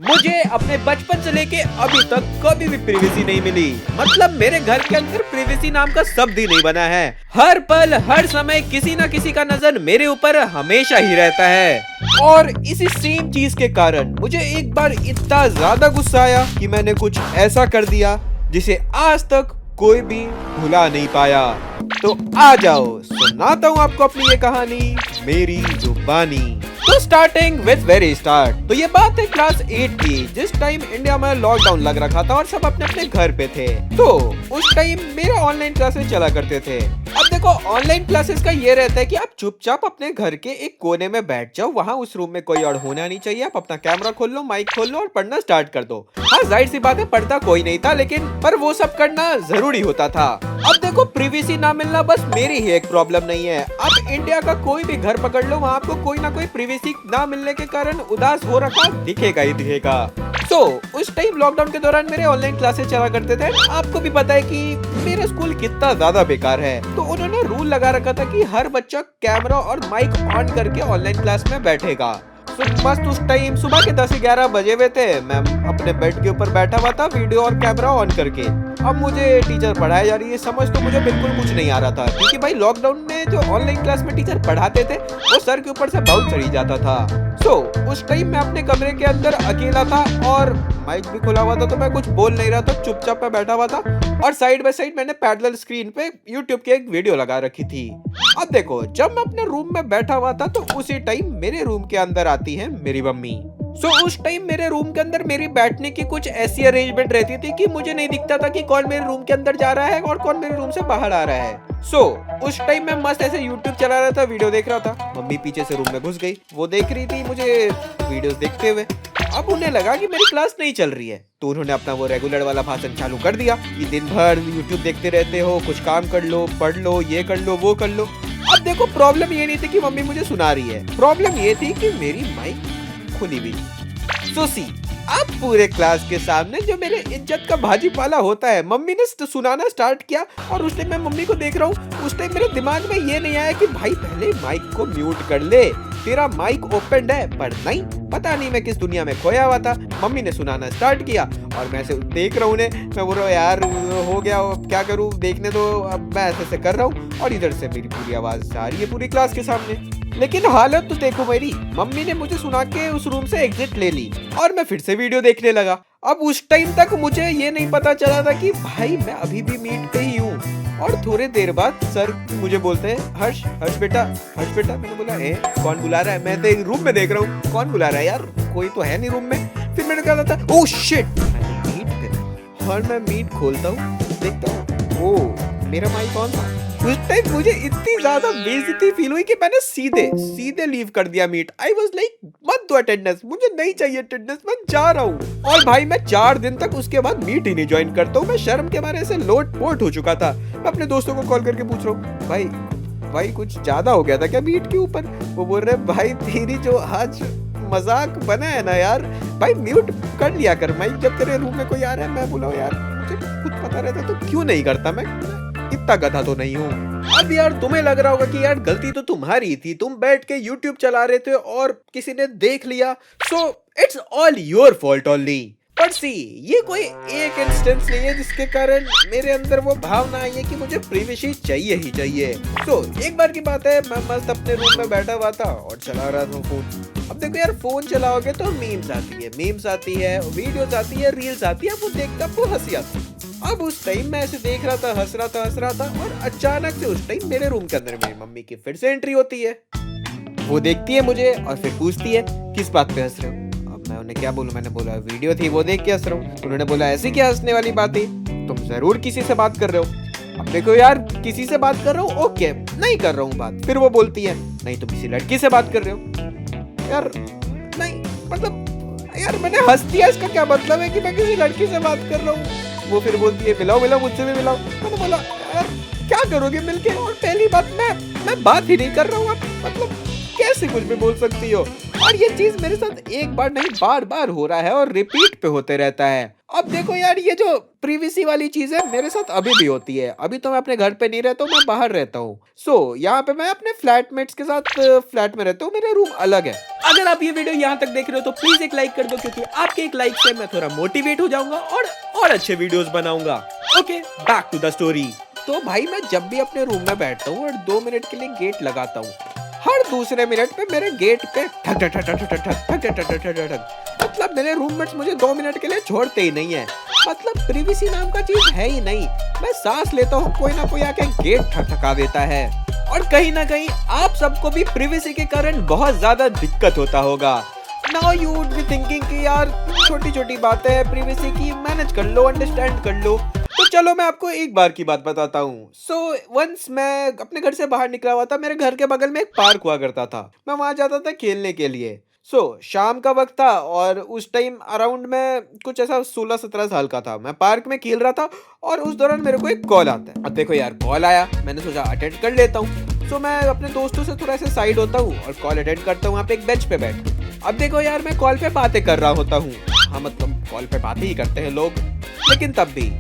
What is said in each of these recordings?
मुझे अपने बचपन से लेके अभी तक कभी भी प्रिवेसी नहीं मिली। मतलब मेरे घर के अंदर प्रिवेसी नाम का शब्द ही नहीं बना है। हर पल हर समय किसी न किसी का नजर मेरे ऊपर हमेशा ही रहता है। और इसी सेम चीज के कारण मुझे एक बार इतना ज्यादा गुस्सा आया कि मैंने कुछ ऐसा कर दिया जिसे आज तक कोई भी भुला नहीं पाया। तो आ जाओ सुनाता हूँ आपको अपनी ये कहानी, मेरी जुबानी। तो स्टार्टिंग विद वेरी स्टार्ट। तो ये बात है क्लास 8 की, जिस टाइम इंडिया में लॉकडाउन लग रखा था और सब अपने अपने घर पे थे। तो उस टाइम मेरा ऑनलाइन क्लासेस चला करते थे। अब देखो ऑनलाइन क्लासेस का ये रहता है कि आप चुपचाप अपने घर के एक कोने में बैठ जाओ, वहाँ उस रूम में कोई और होना नहीं चाहिए। आप अपना कैमरा खोल लो, माइक खोल लो और पढ़ना स्टार्ट कर दो। हाँ जाहिर सी बात है पढ़ता कोई नहीं था, लेकिन पर वो सब करना जरूरी होता था। अब देखो प्रिवेसी ना मिलना बस मेरी ही एक प्रॉब्लम नहीं है। आप इंडिया का कोई भी घर पकड़ लो, वहाँ आपको कोई ना कोई प्रिवेसी ना मिलने के कारण उदास हो रखा दिखेगा ही दिखेगा। तो उस टाइम लॉकडाउन के दौरान मेरे ऑनलाइन क्लासेस चला करते थे। आपको भी पता है कि मेरा स्कूल कितना ज्यादा बेकार है। तो उन्होंने रूल लगा रखा था कि हर बच्चा कैमरा और माइक ऑन करके ऑनलाइन क्लास में बैठेगा। तो मस्त उस टाइम सुबह के 10-11 बजे हुए थे। मैं अपने बेड के ऊपर बैठा हुआ था वीडियो और कैमरा ऑन करके। अब मुझे टीचर पढ़ाया जा रही है, समझ तो मुझे बिल्कुल कुछ नहीं आ रहा था, क्योंकि भाई लॉकडाउन में जो ऑनलाइन क्लास में टीचर पढ़ाते थे वो सर के ऊपर से बहुत चढ़ी जाता था। उस टाइम मैं अपने कमरे के अंदर अकेला था और माइक भी खुला हुआ था, तो मैं कुछ बोल नहीं रहा था, चुपचाप मैं बैठा हुआ था। और साइड बाय साइड मैंने पैरेलल स्क्रीन पे यूट्यूब की एक वीडियो लगा रखी थी। अब देखो जब मैं अपने रूम में बैठा हुआ था तो उसी टाइम मेरे रूम के अंदर आती है मेरी मम्मी। उस टाइम मेरे रूम के अंदर मेरी बैठने की कुछ ऐसी अरेंजमेंट रहती थी कि मुझे नहीं दिखता था कि कौन मेरे रूम के अंदर जा रहा है और कौन मेरे रूम से बाहर आ रहा है। उस टाइम मैं मस्त ऐसे यूट्यूब चला रहा था, वीडियो देख रहा था। मम्मी पीछे से रूम में घुस गई, वो देख रही थी मुझे वीडियोस देखते हुए। अब उन्हें लगा कि मेरी क्लास नहीं चल रही है, तो उन्होंने अपना वो रेगुलर वाला भाषण चालू कर दिया कि दिन भर यूट्यूब देखते रहते हो, कुछ काम कर लो, पढ़ लो, ये कर लो, वो कर लो। अब देखो प्रॉब्लम ये नहीं थी कि मम्मी मुझे सुना रही है, प्रॉब्लम ये थी कि मेरी माइक खुली हुई। सी अब पूरे क्लास के सामने जो मेरे इज्जत का भाजीपाला होता है, मम्मी ने सुनाना स्टार्ट किया। और उस टाइम मैं मम्मी को देख रहा हूँ, उस टाइम मेरे दिमाग में ये नहीं आया कि भाई पहले माइक को म्यूट कर ले, तेरा माइक ओपन है। पर नहीं, पता नहीं मैं किस दुनिया में खोया हुआ था। मम्मी ने सुनाना स्टार्ट किया और मैं ऐसे देख रहा हूँ उन्हें। मैं बोल रहा हूँ यार हो गया, क्या करूँ, देखने दो। अब मैं ऐसे कर रहा हूँ और इधर से मेरी पूरी आवाज आ रही है पूरी क्लास के सामने। लेकिन हालत तो देखो मेरी, मम्मी ने मुझे सुना के उस रूम से एग्जिट ले ली और मैं फिर से वीडियो देखने लगा। अब उस टाइम तक मुझे ये नहीं पता चला था कि भाई मैं अभी भी मीट पे ही हूँ। और थोड़े देर बाद सर मुझे बोलते हैं हर्ष, हर्ष बेटा, हर्ष बेटा। मैंने बोला कौन बुला रहा है? मैं तो रूम में देख रहा हूँ, कौन बुला रहा है यार, कोई तो है नहीं रूम में। फिर मैंने कहा था ओह शिट, मैंने मीट पे। और मैं मीट खोलता हूँ, देखता हूँ ओ मेरा माइक ऑन था। उस टाइम मुझे इतनी ज्यादा बेइज्जती फील हुई कि मैंने सीधे लीव कर दिया मीट। आई वाज लाइक मत दो अटेंडेंस, मुझे नहीं चाहिए अटेंडेंस, मैं जा रहा हूँ। और भाई मैं 4 दिन तक उसके बाद मीट ही नहीं ज्वाइन करता हूँ। मैं शर्म के मारे से लोट-पोट हो चुका था। मैं अपने दोस्तों को कॉल करके पूछ रहा हूँ भाई कुछ ज्यादा हो गया था क्या मीट के ऊपर? वो बोल रहे भाई तेरी जो आज मजाक बना है ना यार, भाई म्यूट कर लिया कर माइक जब तेरे रूम में कोई आ रहा है। मैं बोला यार मुझे खुद पता रहता तो क्यों नहीं करता, मैं इतना गधा तो नहीं हूँ। अब यार तुम्हें लग रहा होगा कि यार गलती तो तुम्हारी थी, तुम बैठ के YouTube चला रहे थे और किसी ने देख लिया, so it's all your fault only. पर सी ये कोई एक इंस्टेंस नहीं है जिसके कारण मेरे अंदर वो भावना आई है कि मुझे प्रिवेसी चाहिए ही चाहिए। एक बार की बात है, मैं मस्त अपने रूम में बैठा हुआ था और चला रहा था फोन। अब देखो यार फोन चलाओगे तो मीम्स आती है, वीडियोस आती है, रील्स आती है, वो देखकर आपको हंसी आती है। अब उस टाइम मैं ऐसे देख रहा था, हंस रहा था और अचानक से उस टाइम मेरे रूम के अंदर मेरी मम्मी की फिर से एंट्री होती है। वो देखती है मुझे और फिर पूछती है किस बात पे हंस रहे हो? अब मैं उन्हें क्या बोलूं, मैंने बोला वीडियो थी वो देख के हंस रहा हूँ। उन्होंने बोला ऐसी क्या हंसने वाली बात है, तुम जरूर किसी से बात कर रहे हो। अब देखो यार किसी से बात कर रहा हूँ, ओके नहीं कर रहा हूँ बात। फिर वो बोलती है नहीं तुम किसी लड़की से बात कर रहे हो। यार नहीं, मतलब यार मैंने हंस दिया, इसका क्या मतलब है कि मैं किसी लड़की से बात कर रहा हूँ? वो फिर बोलती है मिलाओ मुझसे भी मिलाओ। मैंने बोला यार क्या करोगे मिलके? और पहली बात मैं बात ही नहीं कर रहा हूँ, मतलब कैसे कुछ भी बोल सकती हो? और ये चीज मेरे साथ एक बार नहीं बार बार हो रहा है और रिपीट पे होते रहता है। अब देखो यार, ये जो प्रिवेसी वाली चीज है मेरे साथ अभी भी होती है। अभी तो मैं अपने घर पे नहीं रहता हूँ, मैं बाहर रहता हूँ। यहाँ पे मैं अपने फ्लैटमेट्स के साथ फ्लैट में रहता हूँ, मेरा रूम अलग है। अगर आप ये वीडियो यहाँ तक देख रहे हो तो प्लीज एक लाइक कर दो, क्योंकि आपके एक लाइक से मैं थोड़ा मोटिवेट हो जाऊंगा और अच्छे वीडियोस बनाऊंगा। Okay, back to the story. तो भाई मैं जब भी अपने रूम में बैठता हूँ और 2 मिनट के लिए गेट लगाता हूँ, हर दूसरे मिनट पे मेरे गेट पे ठक ठक ठक ठक ठक ठक ठक ठक ठक ठक। मतलब मेरे रूममेट्स मुझे 2 मिनट के लिए छोड़ते ही नहीं है। मतलब प्रिवेसी नाम का चीज है ही नहीं। मैं सांस लेता हूँ, कोई ना कोई आके गेट ठकठका देता है। और कहीं ना कहीं आप सबको भी प्रिवेसी के कारण बहुत ज्यादा दिक्कत होता होगा। Now you would be thinking कि यार छोटी छोटी बातें हैं प्रिवेसी की, मैनेज कर लो, अंडरस्टैंड कर लो। तो चलो मैं आपको एक बार की बात बताता हूँ। वंस मैं अपने घर से बाहर निकला हुआ था। मेरे घर के बगल में एक पार्क हुआ करता था, मैं वहां जाता था खेलने के लिए। शाम का वक्त था और उस टाइम अराउंड में कुछ ऐसा 16-17 साल का था। मैं पार्क में खेल रहा था और उस दौरान मेरे को एक कॉल आता है। अब देखो यार, कॉल आया, मैंने सोचा अटेंड कर लेता हूँ। मैं अपने दोस्तों से थोड़ा ऐसे साइड होता हूँ और कॉल अटेंड करता हूँ वहाँ पे एक बेंच पे बैठ। अब देखो यार, मैं कॉल पे बातें कर रहा होता हूँ। हाँ मतलब कॉल पे बातें ही करते हैं लोग, लेकिन तब भी।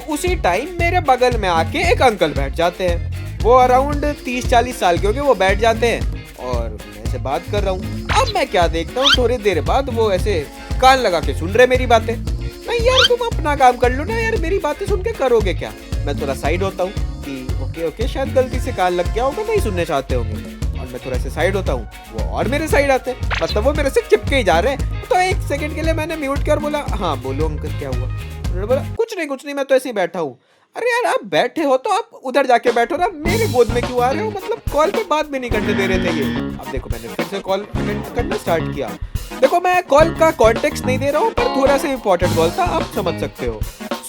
उसी टाइम मेरे बगल में आके एक अंकल बैठ जाते हैं। वो अराउंड 30-40 साल के होंगे, वो बैठ जाते हैं और मैं ऐसे बात कर रहा हूँ। अब मैं क्या देखता हूँ, थोड़ी देर बाद वो ऐसे कान लगा के सुन रहे मेरी बातें। नहीं यार, तुम अपना काम कर लो ना यार, मेरी बातें सुन के करोगे क्या? मैं थोड़ा साइड होता हूँ कि ओके शायद गलती से कान लग गया होगा, नहीं सुनने चाहते होंगे। और मैं थोड़ा से साइड होता हूँ, वो और मेरे साइड आते हैं। मतलब वो मेरे से चिपके ही जा रहे हैं। तो एक सेकंड के लिए मैंने म्यूट कर बोला, हाँ बोलो अंकल क्या हुआ? उन्होंने बोला कुछ नहीं, मैं तो ऐसे ही बैठा हूँ। अरे यार, आप बैठे हो तो आप उधर जाके बैठो ना, मेरे गोद में क्यों आ रहे हो? मतलब कॉल पे बात भी नहीं करने दे रहे थे ये। अब देखो मैंने फिर से कॉल अटेंड करना स्टार्ट किया। देखो मैं कॉल का कॉन्टेक्स्ट नहीं दे रहा हूँ, पर थोड़ा सा इंपॉर्टेंट कॉल था, आप समझ सकते हो।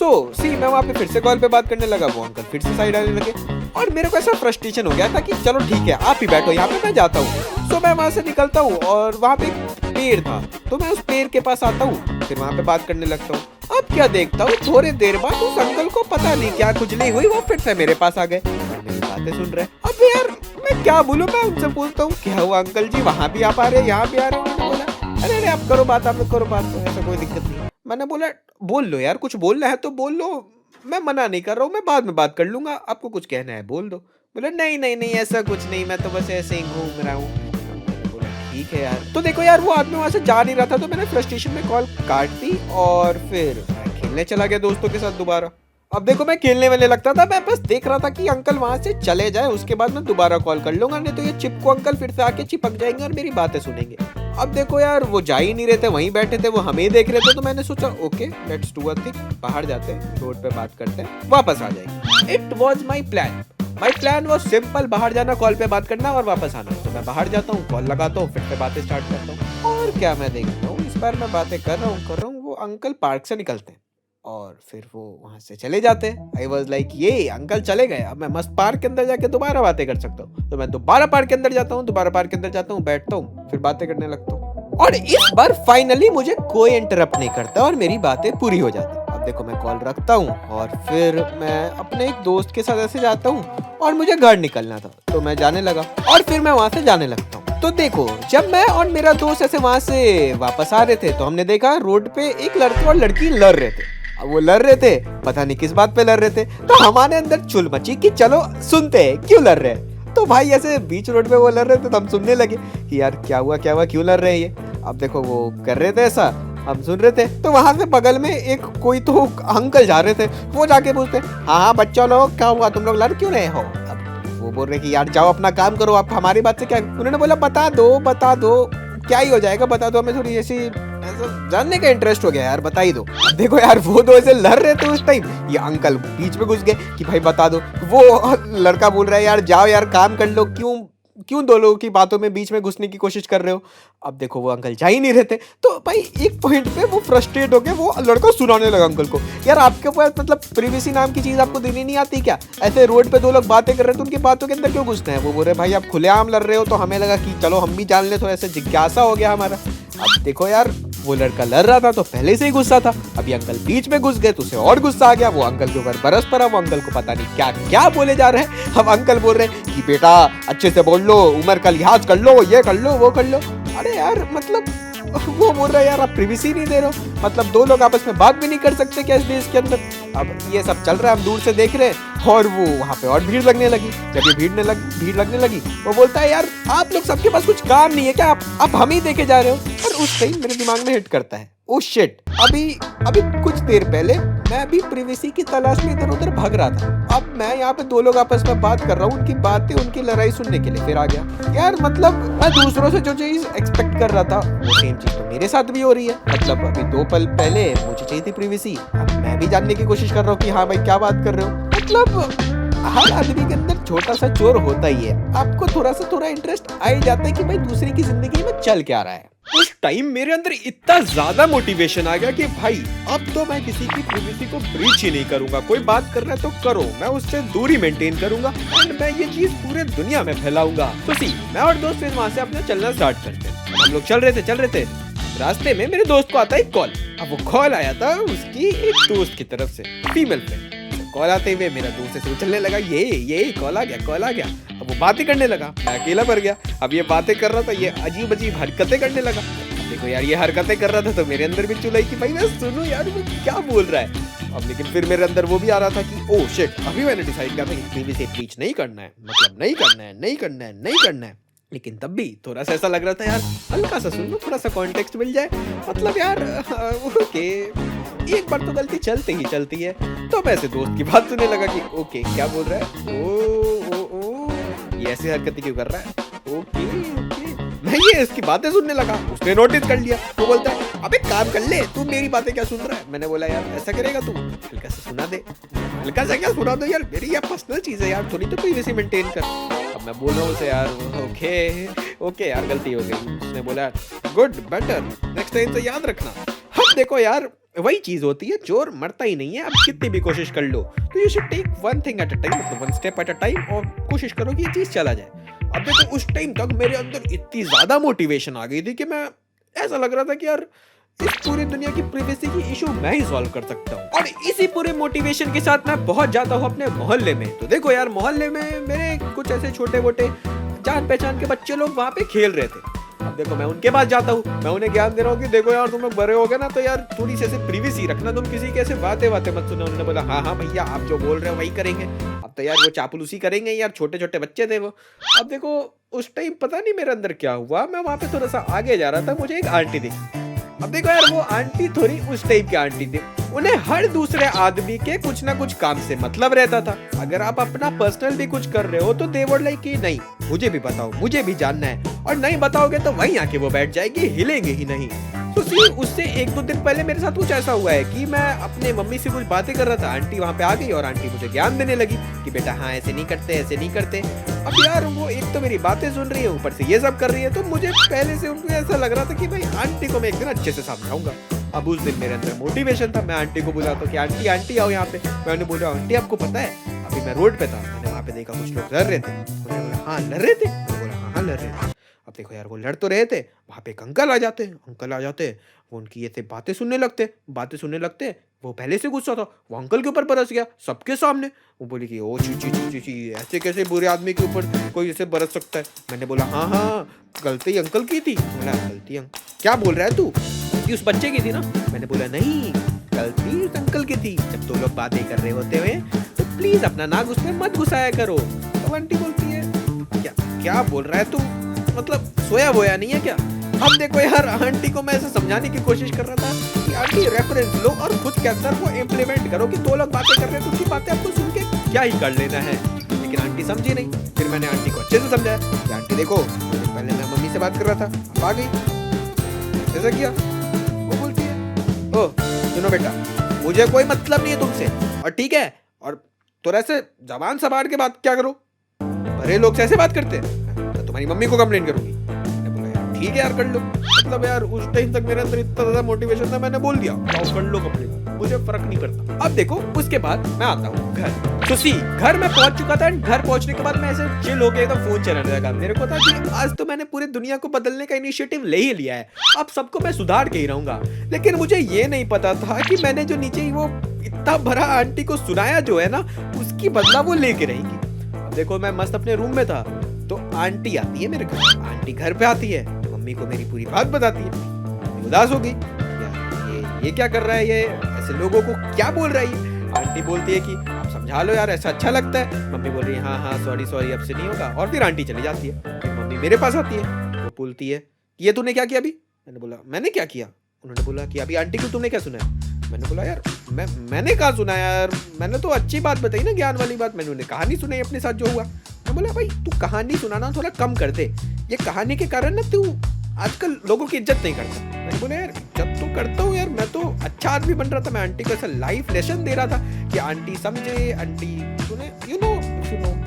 मैं वहाँ पे फिर से कॉल पे बात करने लगा, वो अंकल फिर से साइड आने लगे और मेरे को ऐसा फ्रस्ट्रेशन हो गया था कि चलो ठीक है, आप ही बैठो यहाँ पे, मैं जाता हूँ। मैं वहाँ से निकलता हूँ और वहाँ पे एक पेड़ था, तो मैं उस पेड़ के पास आता हूँ, फिर वहाँ पे बात करने लगता हूँ। अब क्या देखता हूँ, थोड़ी देर बाद उस अंकल को पता नहीं क्या खुजली हुई, वो फिर से मेरे पास आ गए, मेरी बातें सुन रहे। अब यार मैं क्या बोलूँ, मैं उनसे पूछता हूँ क्या हुआ अंकल जी, वहाँ भी आप आ रहे हैं, यहाँ भी आ रहे हैं? उन्होंने बोला अरे आप करो बात, आप करो बात, तो ऐसा कोई दिक्कत नहीं। मैंने बोला बोल लो यार, कुछ बोलना है तो बोल लो, मैं मना नहीं कर रहा हूँ, मैं बाद में बात कर लूंगा, आपको कुछ कहना है बोल दो। बोले नहीं ऐसा कुछ नहीं, मैं तो बस ऐसे ही घूम रहा हूँ। ठीक है यार। तो देखो यार, वो आदमी वहां से जा नहीं रहा था, तो मैंने फ्रस्ट्रेशन में कॉल काट दी और फिर मैं खेलने चला गया दोस्तों के साथ दोबारा। अब देखो मैं खेलने वाले लगता था, मैं बस देख रहा था कि अंकल वहां से चले जाए, उसके बाद मैं दोबारा कॉल कर लूंगा, नहीं तो ये चिपको अंकल फिर से आके चिपक जाएंगे और मेरी बातें सुनेंगे। अब देखो यार, वो जा ही नहीं रहे थे, वहीं बैठे थे, वो हमें देख रहे थे। तो मैंने सोचा okay let's do a thing, बाहर जाते हैं, रोड पे बात करते हैं, वापस आ जाएंगे। It was my plan. My plan was simple, बाहर जाना, कॉल पे बात करना और वापस आना। तो मैं बाहर जाता हूँ, कॉल लगाता हूँ, फिर से बातें स्टार्ट करता हूँ। और क्या मैं देखता हूँ, इस बार मैं बातें कर रहा हूँ, वो अंकल पार्क से निकलते हैं और फिर वो वहां से चले जाते हैं। आई वॉज लाइक ये अंकल चले गए, अब मैं मस्त पार्क के अंदर जाके दोबारा बातें कर सकता हूँ। तो मैं दोबारा पार्क के अंदर जाता हूँ, बैठता हूँ, फिर बातें करने लगता हूँ। और इस बार फाइनली मुझे कोई इंटरप्ट नहीं करता और मेरी बातें पूरी हो जाती। अब देखो मैं कॉल रखता हूँ और फिर मैं अपने एक दोस्त के साथ ऐसे जाता हूँ और मुझे घर निकलना था, तो मैं जाने लगा और फिर मैं वहां से जाने लगता हूँ। तो देखो जब मैं और मेरा दोस्त ऐसे वहां से वापस आ रहे थे, तो हमने देखा रोड पे एक लड़का और लड़की लड़ रहे थे। वो लड़ रहे थे, पता नहीं किस बात पे लड़ रहे थे। तो हमारे अंदर चुल मची कि चलो सुनते हैं क्यों लड़ रहे हैं। तो भाई ऐसे बीच रोड पे वो लड़ रहे थे, तो हम सुनने लगे कि यार क्या हुआ क्यों लड़ रहे हैं ये। अब देखो वो कर रहे थे ऐसा, हम सुन रहे थे। तो वहां से बगल में एक कोई तो अंकल जा रहे थे, वो जाके पूछते हाँ बच्चों लोग क्या हुआ, तुम लोग लड़ क्यों रहे हो? अब वो बोल रहे कि यार जाओ अपना काम करो, आप हमारी बात से क्या। उन्होंने बोला बता दो क्या ही हो जाएगा, बता दो, हमें थोड़ी ऐसी जानने का इंटरेस्ट हो गया यार, बता ही दो। देखो यार वो दो ऐसे लड़ रहे थे उस टाइम, ये अंकल बीच में घुस गए कि भाई बता दो। वो लड़का बोल रहा है यार जाओ यार काम कर लो, क्यों दो लोगों की बातों में बीच में घुसने की कोशिश कर रहे हो। अब देखो वो अंकल जा ही नहीं रहे थे। तो भाई एक पॉइंट पे वो फ्रस्ट्रेट हो गए, वो लड़का सुनाने लगा अंकल को, यार आपके पास मतलब प्रिवेसी नाम की चीज आपको देनी नहीं आती क्या? ऐसे रोड पे दो लोग बातें कर रहे थे, उनकी बातों के अंदर क्यों घुसना है? वो बोल रहे भाई आप खुलेआम लड़ रहे हो, तो हमें लगा कि चलो हम भी जान ले, तो ऐसे जिज्ञासा हो गया हमारा। अब देखो यार वो लड़का लड़ रहा था तो पहले से ही गुस्सा था, अभी अंकल बीच में घुस गए तो उसे और गुस्सा आ गया। वो अंकल के ऊपर बरस पड़ा। वो अंकल को पता नहीं क्या क्या बोले जा रहे हैं। अब अंकल बोल रहे हैं कि बेटा अच्छे से बोल लो, उम्र का लिहाज कर लो, ये कर लो, वो कर लो। अरे यार मतलब वो बोल रहा है यार आप प्रिवेसी नहीं दे रहे हो, मतलब दो लोग आपस में बात भी नहीं कर सकते क्या इस देश के अंदर। अब ये सब चल रहा है, हम दूर से देख रहे हैं और वो वहाँ पे और भीड़ लगने लगी। जब ये भीड़ लगने लगी वो बोलता है यार आप लोग सबके पास कुछ काम नहीं है क्या, आप हम ही देखे जा रहे हो। और उस टाइम मेरे दिमाग में हिट करता है ओ शिट, अभी कुछ देर पहले मैं भी प्रिवेसी की तलाश में इधर उधर भाग रहा था। अब मैं यहाँ पे दो लोग आपस में बात कर रहा हूँ, उनकी बातें उनकी लड़ाई सुनने के लिए फिर आ गया। यार मतलब मैं दूसरों से जो चीज एक्सपेक्ट कर रहा था वो सेम चीज तो मेरे साथ भी हो रही है। मतलब अभी 2 पल पहले मुझे चाहिए थी प्रिवेसी, अब मैं भी जानने की कोशिश कर रहा हूँ कि हाँ भाई क्या बात कर रहे हो। मतलब हर आदमी के अंदर छोटा सा चोर होता ही है, आपको थोड़ा इंटरेस्ट आ ही जाता है कि भाई दूसरे की जिंदगी में चल क्या रहा है। उस टाइम मेरे अंदर इतना ज्यादा मोटिवेशन आ गया कि भाई अब तो मैं किसी की प्रिवेसी को ब्रीच ही नहीं करूंगा। कोई बात कर रहा है तो करो, मैं उससे दूरी मेंटेन करूंगा एंड मैं ये चीज पूरे दुनिया में फैलाऊंगा। तो सी मैं और दोस्त फिर वहां से अपना चलना स्टार्ट करते हैं। हम लोग चल रहे थे रास्ते में मेरे दोस्त को आता है कॉल। अब वो कॉल आया था उसकी एक दोस्त की तरफ से, फीमेल फ्रेंड। कॉल आते हुए मेरा दोस्त से चलने लगा, ये कॉल आ गया। अब वो बातें करने लगा, मैं अकेला पड़ गया। अब ये बातें कर रहा था, ये अजीब हरकतें करने लगा। देखो यार ये हरकतें कर रहा था तो मेरे अंदर भी चुलाई कि भाई मैं सुनो यार वो क्या बोल रहा है। अब लेकिन फिर मेरे अंदर वो भी आ रहा था कि ओह शिट, अभी मैंने डिसाइड किया था कि प्रिवेसी ब्रीच नहीं करना है, मतलब नहीं करना है। लेकिन तब भी थोड़ा सा ऐसा लग रहा था यार हल्का सा सुन लो, थोड़ा सा कॉन्टेक्स्ट मिल जाए। मतलब यार ओके, एक बार तो गलती चलती है। तो मैं ऐसे दोस्त की बात सुनने लगा कि ओके क्या बोल रहा है, ओ ये ऐसी हरकतें क्यों कर रहा है। ओके मैं ये इसकी बातें सुनने लगा, उसने नोटिस कर लिया। वो बोलता है अबे काम कर ले, तू मेरी बातें क्या सुन रहा है। मैंने बोला यार ऐसा करेगा तू, हल्का सा सुना दे। हल्का सा क्या सुना दो यार, मेरी यार पर्सनल चीज है यार, थोड़ी तो प्राइवेसी मेंटेन कर। अब मैं बोल रहा हूँ उसे यार ओके यार गलती हो गई। उसने बोला गुड बेटर, नेक्स्ट टाइम से याद रखना। अब देखो यार वही चीज होती है, चोर मरता ही नहीं है, आप कितनी भी कोशिश कर लो। तो you should take one thing at a time, मतलब one step at a time, और कोशिश करो कि ये चीज चला जाए। अब देखो उस टाइम तक मेरे अंदर इतनी ज्यादा मोटिवेशन आ गई थी कि मैं ऐसा लग रहा था कि यार इस पूरी दुनिया की प्राइवेसी की इशू मैं ही सॉल्व कर सकता हूँ। और इसी पूरे मोटिवेशन के साथ मैं पहुंच जाता हूँ अपने मोहल्ले में। तो देखो यार मोहल्ले में मेरे कुछ ऐसे छोटे मोटे जान पहचान के बच्चे लोग वहाँ पे खेल रहे थे। अब देखो मैं उनके पास जाता हूँ, मैं उन्हें ज्ञान दे रहा हूँ कि देखो यार तुम बड़े हो गए ना, तो यार थोड़ी सी ऐसे प्राइवेसी रखना, तुम किसी के ऐसे बातें मत सुनो। उन्होंने बोला हाँ भैया आप जो बोल रहे हो वही करेंगे। अब तो यार वो चापलूसी करेंगे यार, छोटे बच्चे थे वो। अब देखो उस टाइम पता नहीं मेरे अंदर क्या हुआ, मैं वहाँ पे थोड़ा सा आगे जा रहा था, मुझे एक आंटी दिखी। अब देखो यार वो आंटी थोड़ी उस टाइप की आंटी थी, उन्हें हर दूसरे आदमी के कुछ ना कुछ काम से मतलब रहता था। अगर आप अपना पर्सनल भी कुछ कर रहे हो तो दे वुड लाइक कि नहीं मुझे भी बताओ, मुझे भी जानना है, और नहीं बताओगे तो वहीं आके वो बैठ जाएगी, हिलेंगे ही नहीं। तो सी उससे 1-2 दिन पहले मेरे साथ कुछ ऐसा हुआ है कि मैं अपने मम्मी से कुछ बातें कर रहा था, आंटी वहाँ पे आ गई और आंटी मुझे ज्ञान देने लगी कि बेटा हाँ ऐसे नहीं करते। अब यार वो एक तो मेरी बातें सुन रही है, ऊपर से ये सब कर रही है, तो मुझे पहले से उनको ऐसा लग रहा था कि भाई आंटी को मैं एक दिन अच्छे से समझाऊंगा। अब उस दिन मेरे अंदर मोटिवेशन था, मैं आंटी को बुलाता कि आंटी आओ यहाँ पे। मैंने बोला आंटी आपको पता है अभी मैं रोड पे था, मैंने वहाँ पे देखा कुछ लोग लड़ रहे थे। उन्होंने बोला हाँ लड़ रहे थे। मैंने बोला हाँ लड़ रहे थे। अब देखो यार वो लड़ तो रहे थे, वहाँ पे एक अंकल आ जाते, वो उनकी ऐसे बातें सुनने लगते। वो पहले से गुस्सा था, वो अंकल के ऊपर बरस गया सबके सामने। वो बोली कि ओ ची ऐसे कैसे बुरे आदमी के ऊपर कोई ऐसे बरस सकता है। मैंने बोला हाँ गलती अंकल की थी। बोला गलती क्या बोल रहा है तू, गलती उस बच्चे की थी ना। मैंने बोला नहीं गलती उस अंकल की थी, जब दो लोग बातें कर रहे होते हुए तो प्लीज अपना नाक उसमें मत घुसाया करो। तो आंटी बोलती है क्या बोल रहा है तू, मतलब सोया वोया नहीं है क्या। अब देखो यार आंटी को मैं ऐसे समझाने की कोशिश कर रहा था कि आंटी रेफरेंस लो और खुद के अंदर वो इम्प्लीमेंट करो कि दो लोग बातें कर रहे हैं तो उनकी बातें आपको सुन के क्या ही कर लेना है। लेकिन आंटी समझी नहीं। फिर मैंने आंटी को अच्छे से समझाया कि आंटी देखो पहले मैं मम्मी से बात कर रहा था, अब आ गई ऐसा किया। वो बोलती है ओ सुनो बेटा मुझे कोई मतलब नहीं है तुमसे, और ठीक है, और थोड़ा ऐसे जबान संभाल के बात क्या करो, बड़े लोग से ऐसे बात करते हैं, तो तुम्हारी मम्मी को कंप्लेन करूंगी। मैंने बोला यार ठीक है यार कर लो। मतलब यार उस टाइम तक मेरे अंदर इतना ज्यादा मोटिवेशन था, मैंने बोल दिया जाओ कर लो कपड़े, मुझे फर्क नहीं पड़ता। अब देखो उसके बाद मैं आता हूँ घर। तो सी घर में पहुंच चुका था एंड घर पहुंचने के बाद मैं ऐसे चिल होके एकदम फोन चलाने लगा। मेरे को था कि आज तो मैंने पूरी दुनिया को बदलने का इनिशिएटिव ले ही लिया है, अब सबको मैं सुधार के ही रहूंगा। लेकिन मुझे ये नहीं पता था कि मैंने जो नीचे ही वो इतना भरा आंटी को सुनाया जो है ना, उसकी बदला वो लेके रहेगी। अब देखो मैं मस्त अपने रूम में था, तो आंटी आती है मेरे घर। आंटी घर पे आती है, मम्मी को मेरी पूरी बात बताती है। मम्मी उदास हो गई, ये क्या कर रहा है, ये ऐसे लोगों को क्या बोल रहा है। आंटी बोलती है कि आप समझा लो यार, ऐसा अच्छा लगता है। मम्मी बोल रही है हाँ सॉरी अब से नहीं होगा। और फिर आंटी चली जाती है। फिर मम्मी मेरे पास आती है, वो बोलती है ये तूने क्या किया अभी। मैंने बोला मैंने क्या किया। उन्होंने बोला कि अभी आंटी को तुमने क्या सुनाया। मैंने बोला यार मैंने कहा सुनाया यार, मैंने तो अच्छी बात बताई ना, ज्ञान वाली बात। मैंने उन्हें कहानी सुनाई अपने साथ जो हुआ। मैं बोला भाई तू कहानी सुनाना थोड़ा कम कर दे, ये कहानी के कारण ना तू आजकल लोगों की इज्जत नहीं करता। मैंने बोला यार इज्जत तो करता हूँ यार, मैं तो अच्छा आदमी बन रहा था। मैं आंटी को ऐसा लाइफ लेसन दे रहा था कि आंटी समझे, आंटी सुने, यू नो।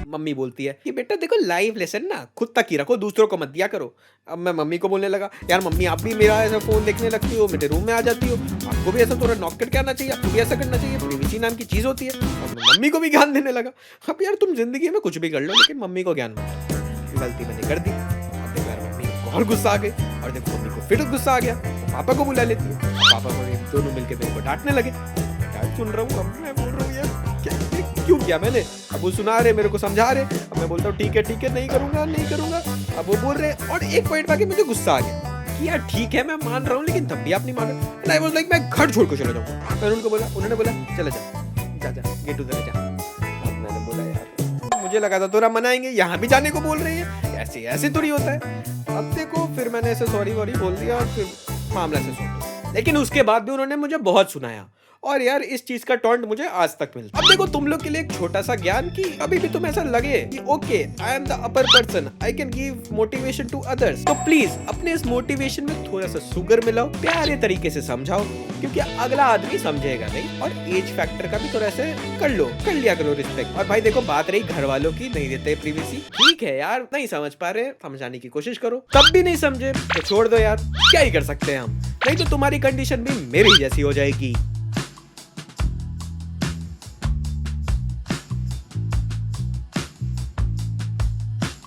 मम्मी बोलती है कि बेटा देखो लाइफ लेसन ना खुद तक ही रखो, दूसरों को मत दिया करो। अब मैं मम्मी को बोलने लगा यार मम्मी आप भी मेरा ऐसा फोन देखने लगती हो, मेरे रूम में आ जाती हो, आपको भी ऐसा थोड़ा नॉक करके आना चाहिए, आपको भी ऐसा करना चाहिए, प्रिवेसी नाम की चीज होती है। और मैं मम्मी को भी ज्ञान देने लगा। अब यार तुम जिंदगी में कुछ भी कर लो लेकिन मम्मी को ज्ञान मत दो। गलती मैंने कर दी। अब देखो यार मम्मी को और गुस्सा आ गई, और देखो मम्मी को फिर गुस्सा आ गया तो पापा को बुला लेती है। पापा को दोनों मिलकर मेरे को डांटने लगे। डांट सुन रहा हूँ, अब मैं बोल रहा हूँ यार क्यों किया मैंने। अब वो सुना रहे, मेरे को समझा रहे। अब मैं बोलता हूँ ठीक है नहीं करूंगा। अब वो बोल रहे, और एक पॉइंट पे मुझे गुस्सा आ गया कि यार ठीक है मैं मान रहा हूँ लेकिन तब भी आप नहीं मान रहे। आई वाज लाइक मैं घर छोड़ के चला जाऊंगा। मैंने उनको बोला, उन्होंने बोला चला जा गेट उधर जा। अब मैंने बोला यार मुझे लगा था थोड़ा मनाएंगे, यहाँ भी जाने को बोल रही है, ऐसे थोड़ी होता है। अब देखो फिर मैंने ऐसे सॉरी बोल दिया और फिर मामला से सुन। लेकिन उसके बाद भी उन्होंने मुझे बहुत सुनाया, और यार इस चीज का टॉन्ट मुझे आज तक मिलता। अब देखो तुम लोग के लिए एक छोटा सा ज्ञान कि अभी भी तुम ऐसा लगे कि okay I am the upper person, I can give motivation to others, तो प्लीज अपने इस मोटिवेशन में थोड़ा सा शुगर मिलाओ, प्यारे तरीके से समझाओ, क्योंकि अगला आदमी समझेगा नहीं। और एज फैक्टर का भी थोड़ा ऐसे कर लिया करो रिस्पेक्ट। और भाई देखो बात रही घर वालों की, नहीं देते प्रिवेसी, ठीक है यार नहीं समझ पा रहे, समझाने की कोशिश करो, तब भी नहीं समझे तो छोड़ दो यार, क्या ही कर सकते हैं हम। नहीं तो तुम्हारी कंडीशन भी मेरी जैसी हो जाएगी।